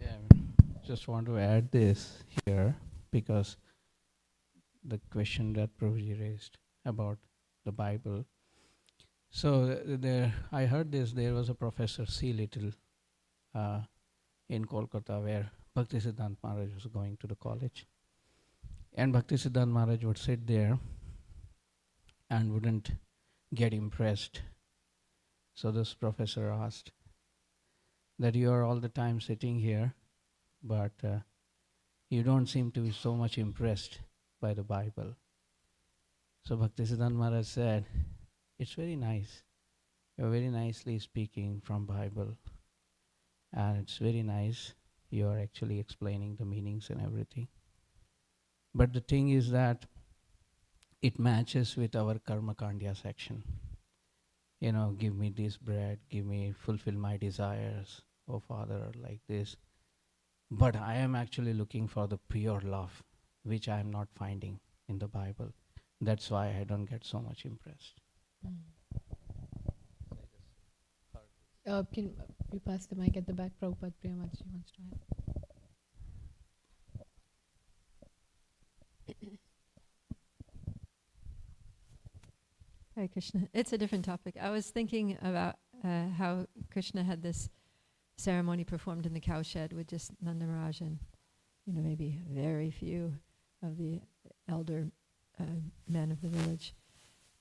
Yeah, just want to add this here, because the question that Prabhuji raised about the Bible. So I heard this. There was a Professor C. Little in Kolkata where Bhaktisiddhanta Maharaj was going to the college, and Bhaktisiddhanta Maharaj would sit there and wouldn't get impressed. So this professor asked that you are all the time sitting here, but you don't seem to be so much impressed by the Bible. So Bhaktisiddhanta Maharaj said, it's very nice, You're very nicely speaking from Bible, and it's very nice. You are actually explaining the meanings and everything. But the thing is that it matches with our karma kandya section. Give me this bread, fulfill my desires, oh Father, like this. But I am actually looking for the pure love, which I am not finding in the Bible. That's why I don't get so much impressed. Can you pass the mic at the back? Prabhupada Priyamataji wants to add. Hare Krishna. It's a different topic. I was thinking about how Krishna had this ceremony performed in the cowshed with just Nanda Maharaj and, maybe very few of the elder men of the village.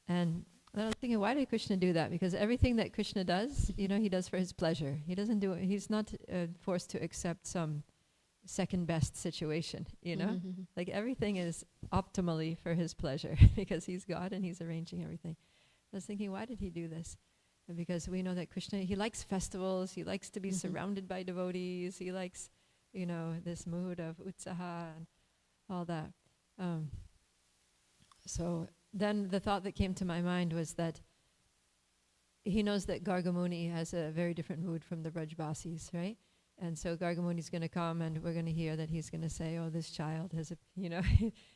And I was thinking, why did Krishna do that? Because everything that Krishna does, he does for his pleasure. He doesn't do it. He's not forced to accept some second best situation, Like everything is optimally for his pleasure because he's God and he's arranging everything. I was thinking, why did he do this? Because we know that Krishna, he likes festivals, he likes to be surrounded by devotees, he likes, this mood of utsaha and all that. So then the thought that came to my mind was that he knows that Gargamuni has a very different mood from the Brajbasis, right? And so Gargamuni's going to come and we're going to hear that he's going to say, oh, this child has a,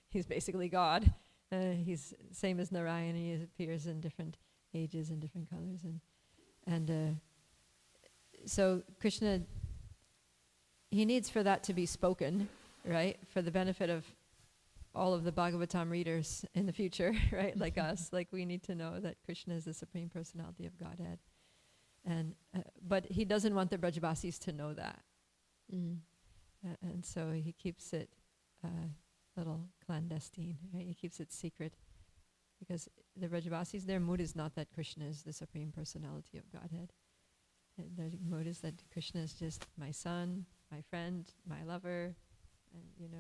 he's basically God. He's same as Narayan, he appears in different ages and different colors. And so Krishna, he needs for that to be spoken, right? For the benefit of all of the Bhagavatam readers in the future, right? Like us, like we need to know that Krishna is the Supreme Personality of Godhead. And but he doesn't want the Brajbasis to know that. And so he keeps it a little clandestine, right? He keeps it secret. Because the Brajbasis, their mood is not that Krishna is the Supreme Personality of Godhead. Their mood is that Krishna is just my son, my friend, my lover, and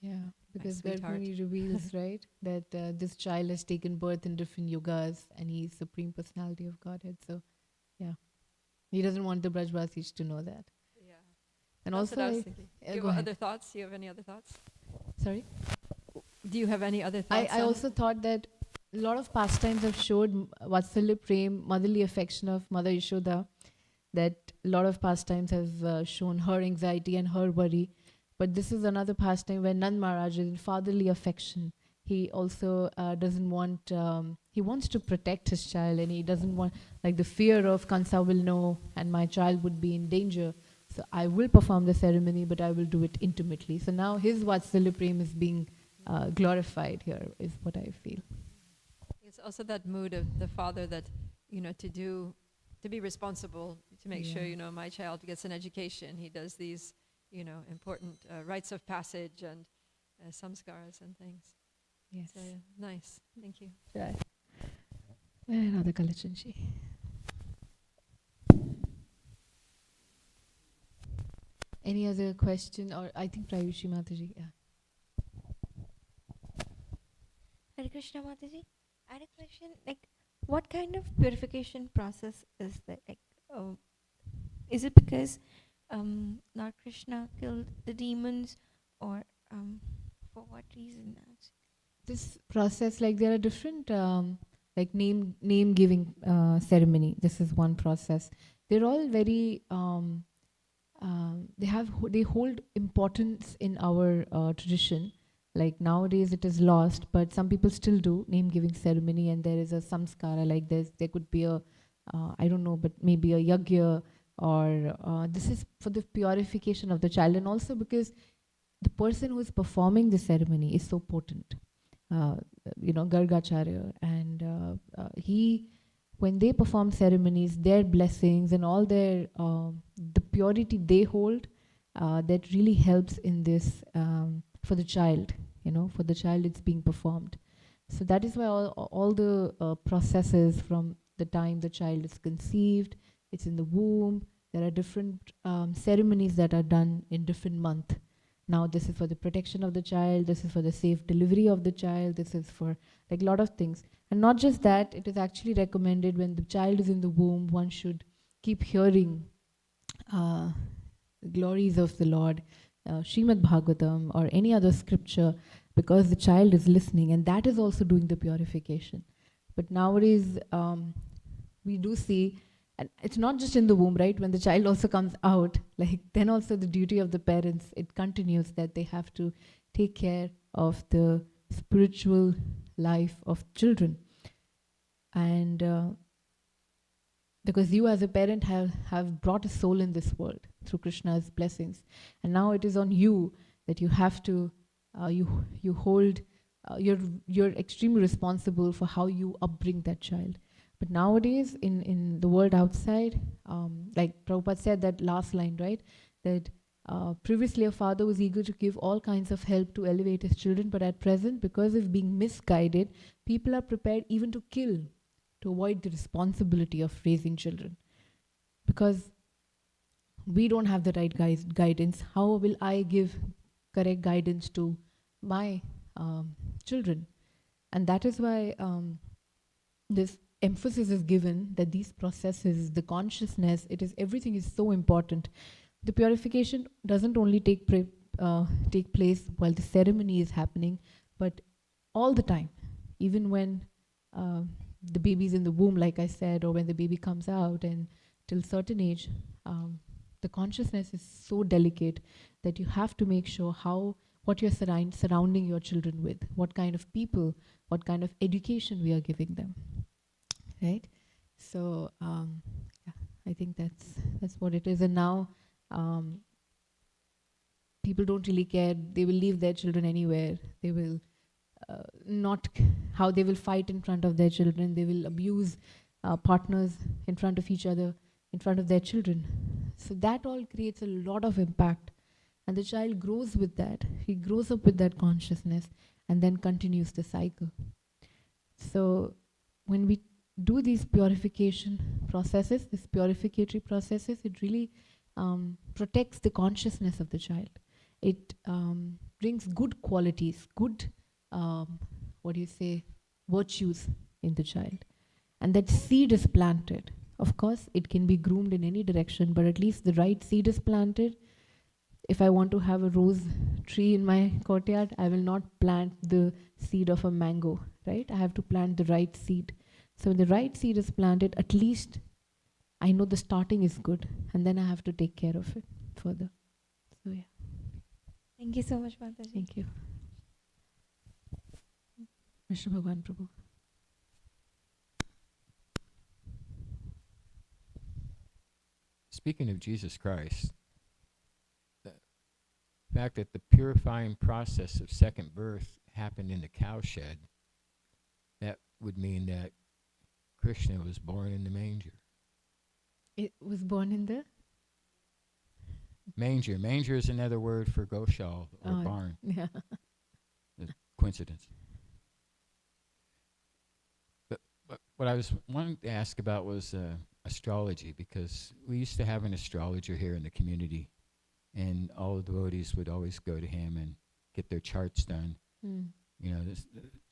Yeah, because sweetheart. Gargamuni reveals, right, that this child has taken birth in different yugas and he's Supreme Personality of Godhead. So, yeah, he doesn't want the Brajbasis to know that. Yeah. And That's also, what I was thinking. Do you go have ahead. other thoughts? Do you have any other thoughts? Sorry? Do you have any other thoughts? I on also thought that a lot of pastimes have showed Vatsalya Prem, motherly affection of Mother Yashoda, that a lot of pastimes have shown her anxiety and her worry. But this is another pastime where Nand Maharaj is in fatherly affection. He also doesn't want, he wants to protect his child and he doesn't want, like the fear of Kansa will know and my child would be in danger. So I will perform the ceremony, but I will do it intimately. So now his Vatsalya Prem is being glorified here, is what I feel. It's also that mood of the father that, to be responsible, to make sure, my child gets an education. He does these, important rites of passage and samskaras and things. Yes. So, nice. Thank you. Right. Radha Kalachanji. Any other question? Or I think Prayushi Mataji. Yeah. Hare Krishna Mataji, I had a question. Like, what kind of purification process is that? Like, is it because Lord Krishna killed the demons, or for what reason? This process, like there are different, like name giving ceremony. This is one process. They're all very. They hold importance in our tradition. Like nowadays it is lost, but some people still do name giving ceremony, and there is a samskara. Like there could be a, I don't know, but maybe a yagya, or this is for the purification of the child, and also because the person who is performing the ceremony is so potent. Gargacharya, and when they perform ceremonies, their blessings and all their the purity they hold, that really helps in this for the child. For the child it's being performed. So that is why all the processes from the time the child is conceived, it's in the womb. There are different ceremonies that are done in different months. Now this is for the protection of the child, this is for the safe delivery of the child, this is for like a lot of things. And not just that, it is actually recommended when the child is in the womb, one should keep hearing the glories of the Lord, Srimad Bhagavatam or any other scripture, because the child is listening, and that is also doing the purification. But nowadays, we do see, and it's not just in the womb, right? When the child also comes out, like then also the duty of the parents, it continues that they have to take care of the spiritual life of children. And because you as a parent have brought a soul in this world through Krishna's blessings. And now it is on you that you have to, you hold, you're extremely responsible for how you upbring that child. But nowadays, in the world outside, like Prabhupada said that last line, right? That previously a father was eager to give all kinds of help to elevate his children, but at present, because of being misguided, people are prepared even to kill to avoid the responsibility of raising children. Because we don't have the right guidance, how will I give correct guidance to my children? And that is why this emphasis is given that these processes, the consciousness, everything is so important. The purification doesn't only take place while the ceremony is happening, but all the time, even when the baby's in the womb, like I said, or when the baby comes out, and till certain age, the consciousness is so delicate that you have to make sure what you're surrounding your children with, what kind of people, what kind of education we are giving them, right? So yeah, I think that's what it is. And now people don't really care. They will leave their children anywhere. They will how they will fight in front of their children. They will abuse partners in front of each other, in front of their children. So that all creates a lot of impact. And the child grows with that. He grows up with that consciousness and then continues the cycle. So when we do these purification processes, these purificatory processes, it really protects the consciousness of the child. It brings good qualities, good virtues in the child. And that seed is planted. Of course, it can be groomed in any direction, but at least the right seed is planted. If I want to have a rose tree in my courtyard, I will not plant the seed of a mango, right? I have to plant the right seed. So when the right seed is planted, at least I know the starting is good, and then I have to take care of it further. So yeah. Thank you so much, Mataji. Thank you. Mr. Bhagwan Prabhu. Speaking of Jesus Christ, the fact that the purifying process of second birth happened in the cowshed, that would mean that Krishna was born in the manger. It was born in the manger. Manger is another word for goshal or barn. Yeah. Coincidence. But what I was wanting to ask about was astrology, because we used to have an astrologer here in the community, and all the devotees would always go to him and get their charts done. You know,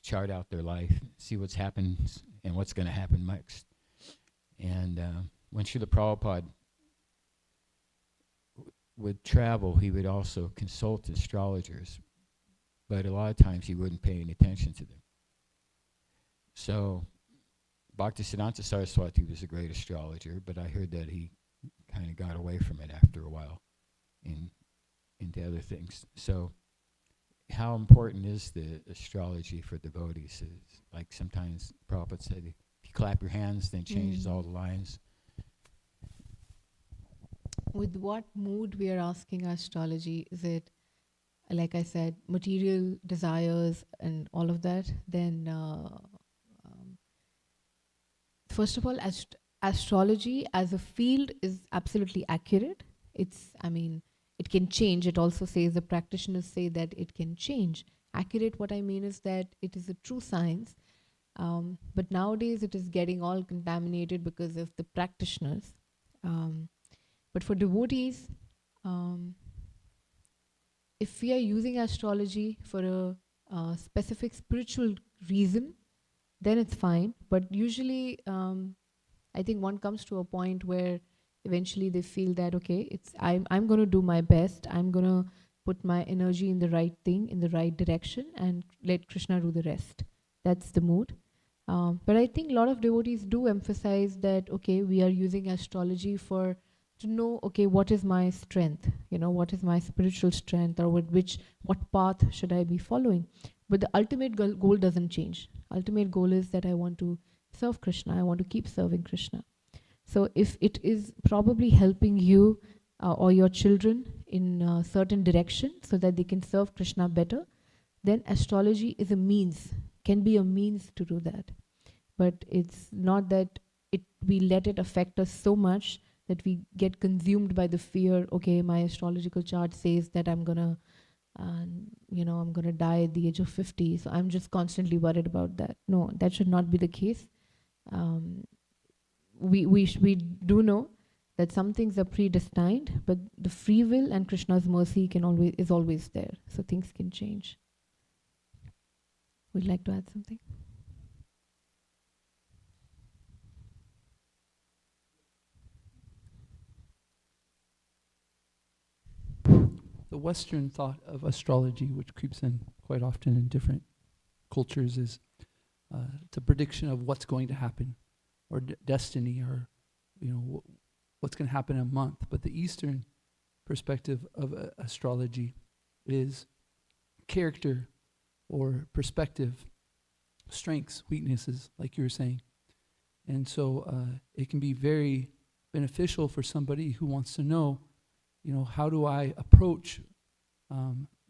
chart out their life, see what's happened and what's going to happen next. And when Srila Prabhupada would travel, he would also consult astrologers, but a lot of times he wouldn't pay any attention to them. So Bhaktisiddhanta Saraswati was a great astrologer, but I heard that he kind of got away from it after a while into other things. So how important is the astrology for devotees? It's like sometimes Prabhupada said, if you clap your hands, then changes all the lines. With what mood we are asking astrology? Is it, like I said, material desires and all of that? Then, first of all, astrology as a field is absolutely accurate. It can change. It also says, the practitioners say that it can change. Accurate, what I mean is that it is a true science. But nowadays it is getting all contaminated because of the practitioners. But for devotees, if we are using astrology for a specific spiritual reason, then it's fine. But usually, I think one comes to a point where eventually they feel that, okay, I'm going to do my best. I'm going to put my energy in the right thing, in the right direction, and let Krishna do the rest. That's the mood. But I think a lot of devotees do emphasize that, okay, we are using astrology to know, okay, what is my strength? What is my spiritual strength, or what path should I be following? But the ultimate goal doesn't change. Ultimate goal is that I want to serve Krishna. I want to keep serving Krishna. So if it is probably helping you or your children in a certain direction so that they can serve Krishna better, then astrology is a means, can be a means to do that. But it's not that we let it affect us so much that we get consumed by the fear, okay, my astrological chart says that I'm gonna die at the age of 50, so I'm just constantly worried about that. No, that should not be the case. We do know that some things are predestined, but the free will and Krishna's mercy is always there, so things can change. Would you like to add something? The Western thought of astrology, which creeps in quite often in different cultures, is it's a prediction of what's going to happen, or destiny, or what's going to happen in a month. But the Eastern perspective of astrology is character or perspective, strengths, weaknesses, like you were saying. And so it can be very beneficial for somebody who wants to know, how do I approach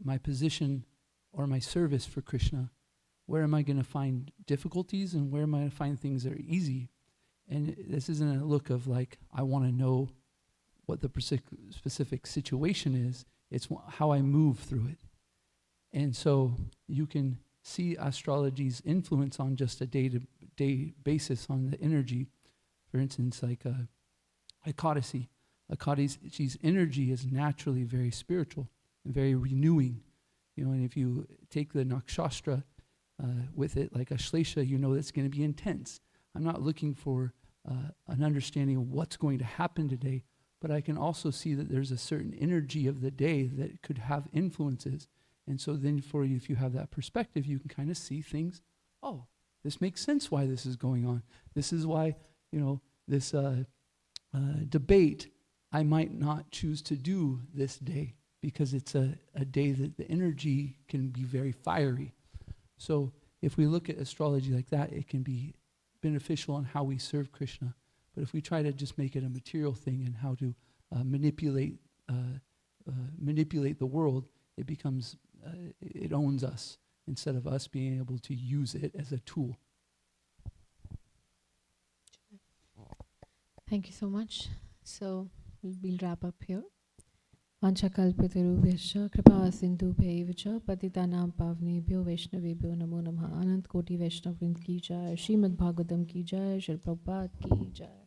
my position or my service for Krishna? Where am I going to find difficulties, and where am I going to find things that are easy? And this isn't a look of like, I want to know what the specific situation is. It's how I move through it. And so you can see astrology's influence on just a day-to-day basis on the energy. For instance, like Ekadasi. Ekadasi's energy is naturally very spiritual and very renewing. And if you take the nakshastra with it, like Ashlesha, that's going to be intense. I'm not looking for an understanding of what's going to happen today, but I can also see that there's a certain energy of the day that could have influences. And so then if you have that perspective, you can kind of see things, oh, this makes sense why this is going on. This is why, this debate I might not choose to do this day, because it's a day that the energy can be very fiery. So if we look at astrology like that, it can be beneficial on how we serve Krishna. But if we try to just make it a material thing and how to manipulate the world, it becomes, it owns us instead of us being able to use it as a tool. Thank you so much. So we'll wrap up here. Vanchakalpitarubhyascha kripa sindhubhaiva cha patitanam pavnebhyo vaishnavebhyo namo namah. Anant Koti Vaishnav Vrinda ki jai. Srimad Bhagavatam ki jai. Shri Prabhupada ki jai.